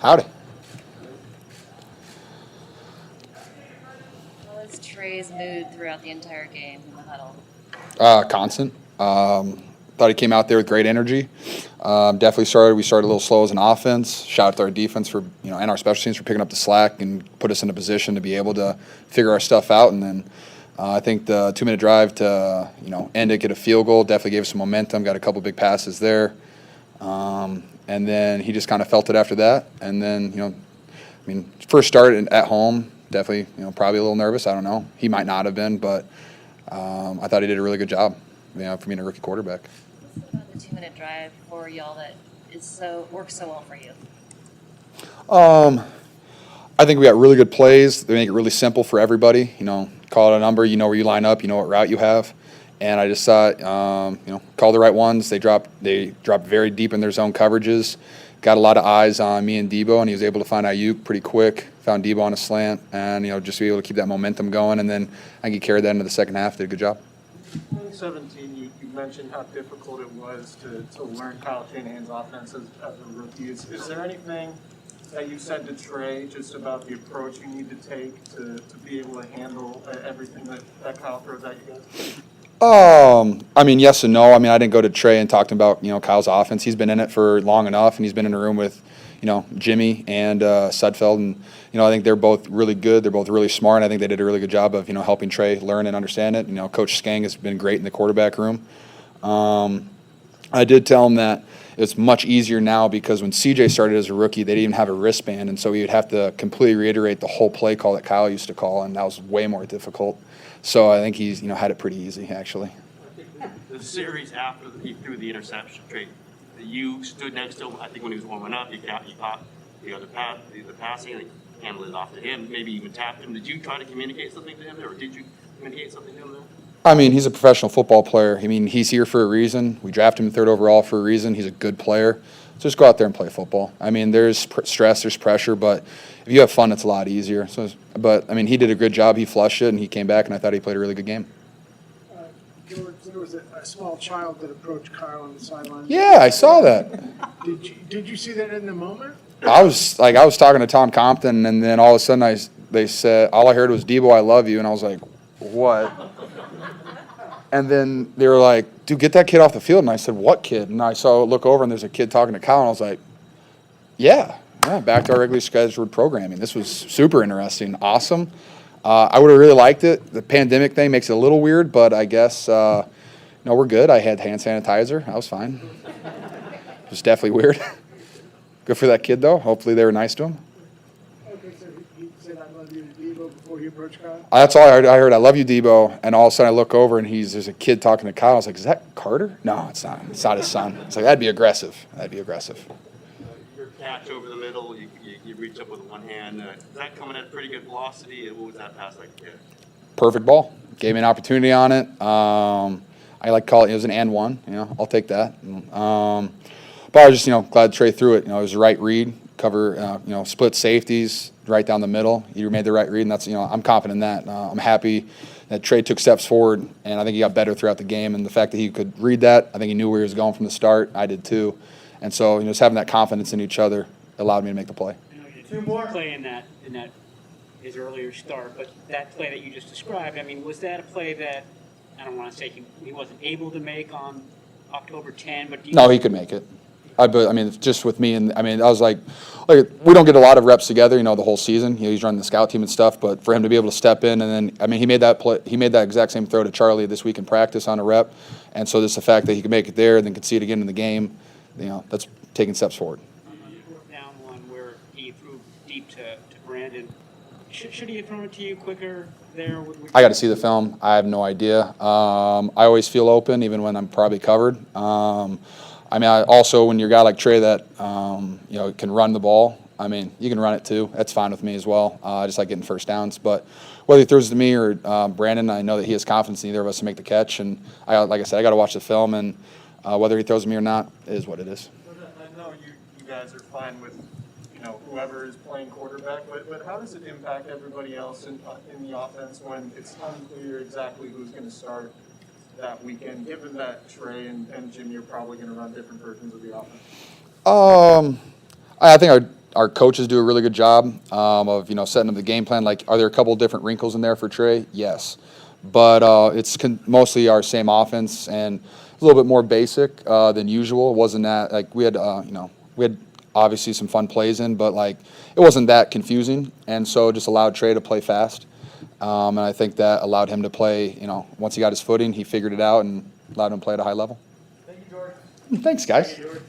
Howdy. What was Trey's mood throughout the entire game in the huddle? Constant. Thought he came out there with great energy. We started a little slow as an offense. Shout out to our defense for, and our special teams for picking up the slack and put us in a position to be able to figure our stuff out. And then I think the 2-minute drive to, end it, get a field goal, definitely gave us some momentum, got a couple big passes there. And then he just kind of felt it after that. And then, first start at home, definitely, probably a little nervous. I don't know. He might not have been, but I thought he did a really good job, for being a rookie quarterback. What's about the 2-minute drive for y'all that works so well for you? I think we got really good plays. They make it really simple for everybody. Call it a number. You know where you line up. You know what route you have. And I just thought, call the right ones. They dropped very deep in their zone coverages. Got a lot of eyes on me and Debo, and he was able to find Ayuk pretty quick. Found Debo on a slant, and just be able to keep that momentum going. And then I think he carried that into the second half. Did a good job. 2017, you mentioned how difficult it was to learn Kyle Shanahan's offense as a rookie. Is there anything that you said to Trey just about the approach you need to take to be able to handle everything that Kyle throws at you guys? Yes and no. I didn't go to Trey and talk to him about, Kyle's offense. He's been in it for long enough, and he's been in a room with, Jimmy and Sudfeld. And, I think they're both really good. They're both really smart, and I think they did a really good job of, helping Trey learn and understand it. Coach Skang has been great in the quarterback room. I did tell him that it's much easier now because when CJ started as a rookie, they didn't even have a wristband, and so he would have to completely reiterate the whole play call that Kyle used to call, and that was way more difficult. So I think he's had it pretty easy, actually. The series after he threw the interception, Trey, you stood next to him. I think when he was warming up, you caught the passing, and handled it off to him. Maybe even tapped him. Did you try to communicate something to him there, or did you communicate something to him there? He's a professional football player. He's here for a reason. We drafted him 3rd overall for a reason. He's a good player. So just go out there and play football. There's stress, there's pressure, but if you have fun, it's a lot easier. But he did a good job. He flushed it, and he came back, and I thought he played a really good game. George, there was a small child that approached Kyle on the sideline. Yeah, I saw that. Did you see that in the moment? I was talking to Tom Compton, and then all of a sudden they said, all I heard was, "Debo, I love you," and I was like, "What?" And then they were like, "Dude, get that kid off the field." And I said, "What kid?" And I look over, and there's a kid talking to Kyle, and I was like, yeah, back to our regularly scheduled programming. This was super interesting, awesome. I would have really liked it. The pandemic thing makes it a little weird, but I guess, we're good. I had hand sanitizer. I was fine. It was definitely weird. Good for that kid, though. Hopefully they were nice to him. Okay, so he said, "I love you" to Debo before he approached Kyle? That's all I heard. I heard, "I love you, Debo." And all of a sudden I look over, and there's a kid talking to Kyle. I was like, "Is that Carter?" No, it's not. It's not his son. It's like, that'd be aggressive. Your catch over the middle, you reach up with one hand. Is that coming at pretty good velocity? What was that pass like? Yeah. Perfect ball. Gave me an opportunity on it. I like to call it was an and one. I'll take that. But I was just glad Trey threw it. It was the right read, cover, split safeties right down the middle. You made the right read, and that's I'm confident in that. I'm happy that Trey took steps forward, and I think he got better throughout the game. And the fact that he could read that, I think he knew where he was going from the start. I did too. And so just having that confidence in each other allowed me to make the play. Two more play in that his earlier start, but that play that you just described, was that a play that I don't want to say he wasn't able to make on October 10, but no, he could make it. Just with me, and I was like, we don't get a lot of reps together, the whole season. He's running the scout team and stuff, but for him to be able to step in, and then he made that play. He made that exact same throw to Charlie this week in practice on a rep, and so just the fact that he could make it there, and then could see it again in the game, that's taking steps forward. Down one where he threw deep to Brandon. Should he have thrown it to you quicker there? I got to see the film. I have no idea. I always feel open, even when I'm probably covered. Also, when you're a guy like Trey that can run the ball, you can run it too. That's fine with me as well. I just like getting first downs. But whether he throws it to me or Brandon, I know that he has confidence in either of us to make the catch. And like I said, I got to watch the film, and whether he throws it to me or not is what it is. I know you guys are fine with whoever is playing quarterback, but how does it impact everybody else in the offense when it's unclear exactly who's going to start that weekend, given that Trey and Jimmy are probably going to run different versions of the offense? I think our coaches do a really good job of setting up the game plan. Like, are there a couple different wrinkles in there for Trey? Yes, but it's mostly our same offense and a little bit more basic than usual. It wasn't that like we had we had obviously some fun plays in, but like it wasn't that confusing, and so it just allowed Trey to play fast. And I think that allowed him to play. Once he got his footing, he figured it out and allowed him to play at a high level. Thank you, George. Thanks, guys. Thank you, George.